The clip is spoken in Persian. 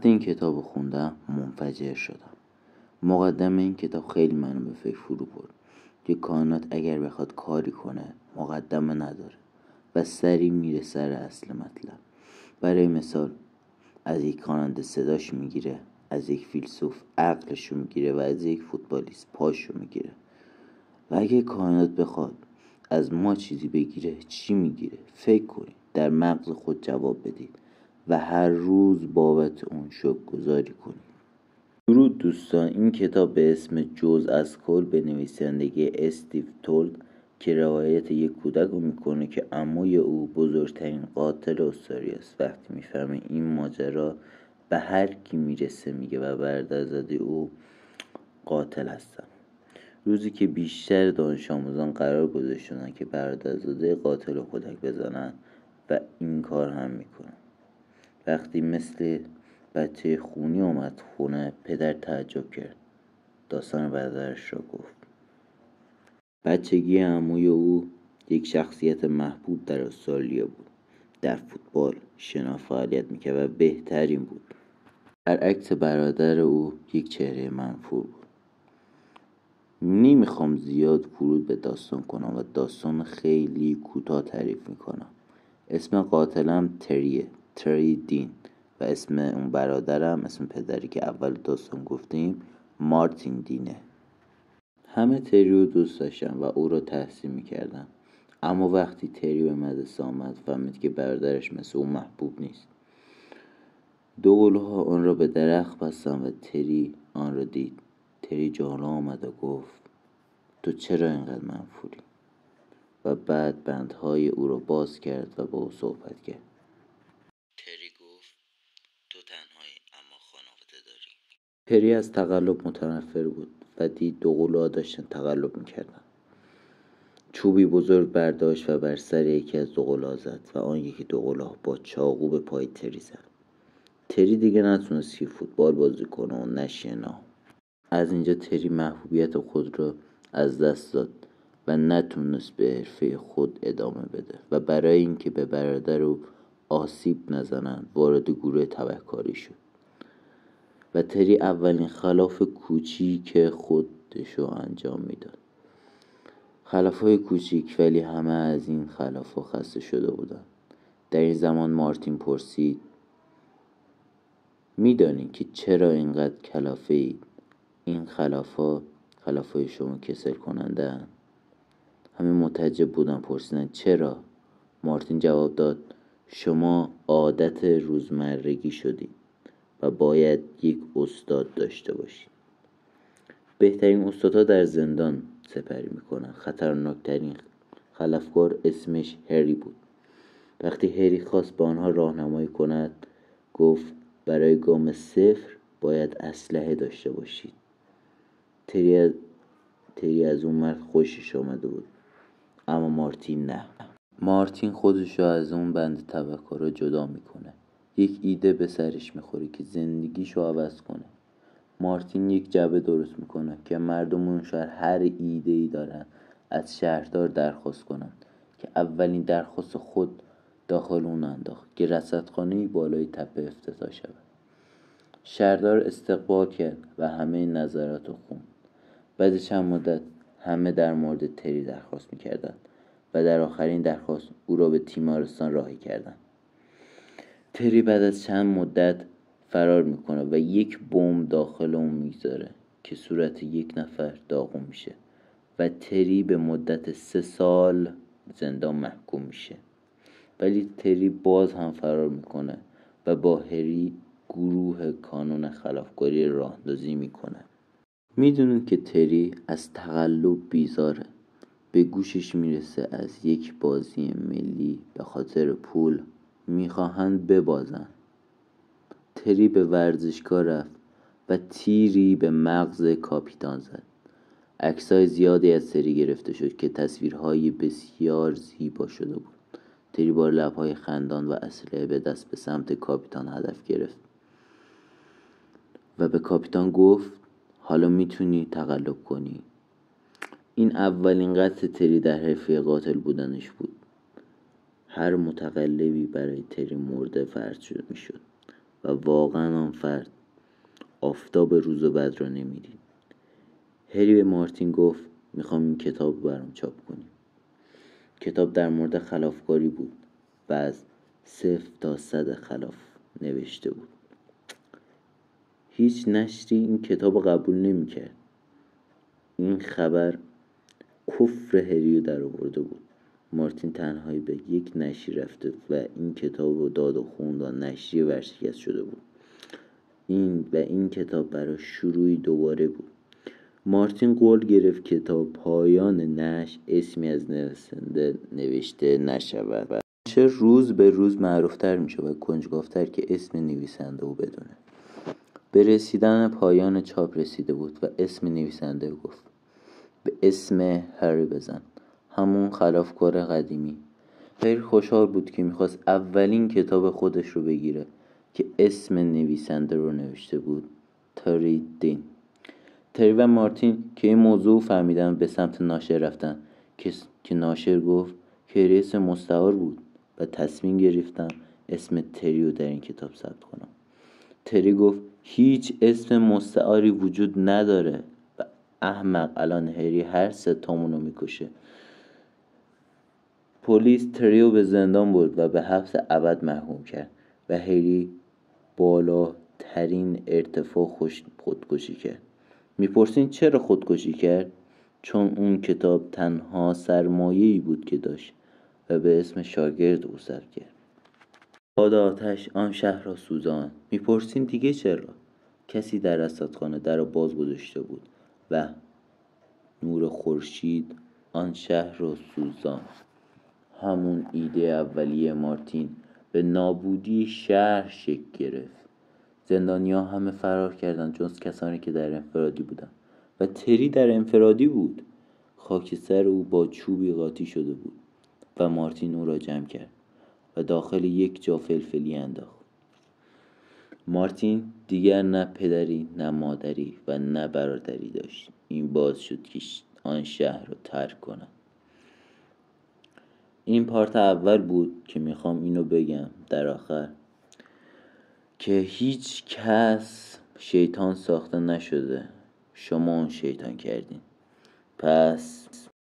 وقتی این کتاب رو خوندم منفجر شدم. مقدمه این کتاب خیلی منو به فکر فرو برد که کائنات اگر بخواد کاری کنه مقدمه نداره و سری میره سر اصل مطلب. برای مثال از یک خواننده صداش میگیره، از یک فیلسوف عقلشو میگیره و از یک فوتبالیست پاشو میگیره. و اگه کائنات بخواد از ما چیزی بگیره چی میگیره؟ فکر کنید، در مغز خود جواب بدید و هر روز بابت اون شکرگزاری کنید. درود دوستان، این کتاب به اسم جزء از کل به نویسندگی استیو تولد که روایت یک کودک رو میکنه که عموی او بزرگترین قاتل استرالیا است. وقتی میفهمه این ماجرا به هر کی میرسه میگه و برادرزاده او قاتل هستن. روزی که بیشتر دانش آموزان قرار گذاشتن که برادرزاده قاتل رو کودک بزنن و این کار هم میکنن. وقتی مثل بچه خونی اومد خونه، پدر تعجب کرد. داستان برادرش را گفت. بچگی عموی او یک شخصیت محبوب در استرالیا بود. در فوتبال شنا فعالیت میکرد و بهترین بود. برعکس برادر او یک چهره منفور بود. نمیخوام زیاد ورود به داستان کنم و داستان خیلی کوتاه تعریف میکنم. اسم قاتلم تری دین و اسم اون برادرم، اسم پدری که اول داستان گفتیم، مارتین دینه. همه تری رو دوست داشتن و او رو تحسین میکردن. اما وقتی تری به مدرسه آمد فهمید که برادرش مثل اون محبوب نیست. دو قلوها آن را به درخت بستن و تری آن را دید. تری جالا آمد و گفت تو چرا اینقدر منفوری؟ و بعد بندهای او را باز کرد و با او صحبت کرد. تری گفت تو تنهایی اما خانواده داری. تری از تقلب متنفر بود و دید دو قلوها داشتن تقلب میکردن. چوبی بزرگ برداشت و بر سر یکی از دو قلوها زد و آن یکی دو قلوها با چاقو به پای تری زد. تری دیگه نتونست که فوتبال بازی کنه و نه شنا. از اینجا تری محبوبیت خود را از دست داد و نتونست به حرفه خود ادامه بده و برای اینکه به برادر او آسیب نزنند وارد گروه تبهکاری شد و تری اولین خلاف کوچیک خودشو انجام میداد. خلافای کوچیک، ولی همه از این خلافا خسته شده بودن. در این زمان مارتین پرسید میدانی که چرا اینقدر کلافه اید؟ این خلافای شما کسل کننده هن؟ همه متعجب بودن، پرسیدن چرا؟ مارتین جواب داد شما عادت روزمرگی شدید و باید یک استاد داشته باشید. بهترین استادها در زندان سپری میکنن. خطرناکترین خلافکار اسمش هری بود. وقتی هری خواست به آنها راهنمایی کند گفت برای گام 0 باید اسلحه داشته باشید. تری از اون مرد خوشش آمده بود، اما مارتین نه. مارتین خودشو از اون بند تبهکارا جدا میکنه. یک ایده به سرش میخوره که زندگیشو عوض کنه. مارتین یک جعبه درست میکنه که مردم اون شهر هر ایده‌ای دارن از شهردار درخواست کنن که اولین درخواست خود داخل اون انداخت که رصدخانه‌ای بالای تپه افتتاح شود. شهردار استقبال کرد و همه نظرات رو خوند. بعد چند مدت همه در مورد تری درخواست میکردن و در آخرین درخواست او را به تیمارستان راهی کردن. تری بعد از چند مدت فرار میکنه و یک بمب داخل اون میذاره که صورت یک نفر داغون میشه و تری به مدت 3 سال زندان محکوم میشه. ولی تری باز هم فرار میکنه و با هری گروه کانون خلافکاری راه اندازی میکنه. میدونید که تری از تقلب بیزاره. به گوشش میرسه از یک بازی ملی به خاطر پول میخواهند ببازن. تری به ورزشگاه رفت و تیری به مغز کاپیتان زد. عکسای زیادی از تری گرفته شد که تصویرهای بسیار زیبا شده بود. تری با لبهای خندان و اسلحه به دست به سمت کاپیتان هدف گرفت و به کاپیتان گفت حالا میتونی تقلب کنی. این اولین قتل تری در حرفه قاتل بودنش بود. هر متقلبی برای تری مرده فرض شد میشد. و واقعا آن فرد آفتاب روز و بد را نمیدید. هری به مارتین گفت میخوام این کتاب برام چاپ کنی. کتاب در مورد خلافکاری بود و از 0 تا 100 خلاف نوشته بود. هیچ نشری این کتاب قبول نمیکرد. این خبر کفر هریو در آورده بود. مارتین تنهایی به یک نشری رفته و این کتاب رو داد و خوند و نشریه ورشکست شده بود. این کتاب برای شروعی دوباره بود. مارتین قول گرفت که تا پایان نشر اسمی از نویسنده نوشته نشود و چه روز به روز معروفتر میشه و کنجکاوتر که اسم نویسنده رو بدونه. به رسیدن پایان چاپ رسیده بود و اسم نویسنده گفت به اسم هری بزن، همون خلافکار قدیمی. هری خوشحال بود که میخواست اولین کتاب خودش رو بگیره که اسم نویسنده رو نوشته بود، تری دین. تری و مارتین که این موضوع فهمیدن به سمت ناشر رفتن که ناشر گفت که اسم مستعار بود و تصمیم گرفتم اسم تری رو در این کتاب ثبت کنم. تری گفت هیچ اسم مستعاری وجود نداره و احمق، الان هری هر 3 تامونو میکشه. پلیس تری رو به زندان برد و به حبس ابد محکوم کرد و هری بالاترین ارتفاع خودکشی کرد. میپرسین چرا خودکشی کرد؟ چون اون کتاب تنها سرمایه‌ای بود که داشت و به اسم شاگرد او ثبت کرد. باد آتش آن شهر را سوزاند. میپرسین دیگه چرا؟ کسی در رصدخانه در را باز گذاشته بود و نور خورشید آن شهر را سوزاند. همون ایده اولیه مارتین به نابودی شهر شکل گرفت. زندانیا همه فرار کردند جز کسانی که در انفرادی بودند و تری در انفرادی بود. خاکستر او با چوبی قاطی شده بود و مارتین او را جمع کرد و داخل یک جا فلفلی انداخت. مارتین دیگر نه پدری، نه مادری و نه برادری داشت. این باعث شد که آن شهر را ترک کنم. این پارت اول بود که میخوام اینو بگم در آخر که هیچ کس شیطان ساخته نشده، شما اون شیطان کردین. پس